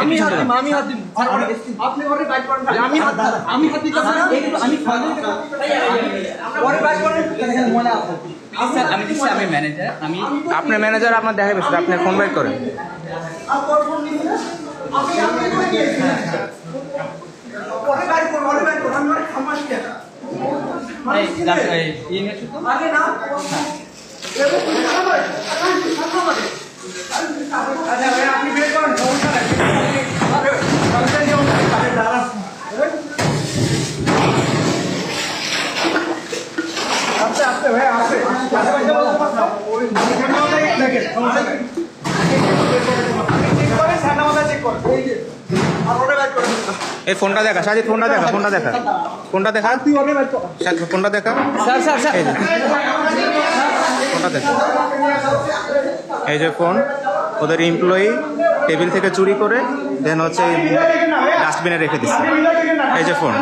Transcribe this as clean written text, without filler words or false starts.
আমি হাত দিই, আমি হাত দিই। আপনি ওরে বাইক করেন, আমি হাত দিই। আমি ওরে বাইক করেন, এখানে মনে আছে। স্যার আমি দিচ্ছি, আমি ম্যানেজার, আমি আপনার ম্যানেজার আপনার দেখা গেছে, আপনি ফোন বাইক করেন। ওরে বাইক করুন, ওরে বাইক করুন, আমি ওরে খামাস কেন? এই ইয়ে নিয়েছো তো? আগে না, আচ্ছা ভাই আপনি বের করেন, সমস্যা নাই। আস্তে আস্তে ভাই, আস্তে এই ফোনটা দেখা সাজিদ, ফোনটা দেখা, ফোনটা দেখা, ফোনটা দেখা, ফোনটা দেখা, স্যার স্যার স্যার এই যে ফোনটা দেখা, এই যে ফোন ওদের এমপ্লয়ি টেবিল থেকে চুরি করে দেন হচ্ছে ডাস্টবিনে রেখে দিচ্ছে। এই যে ফোন।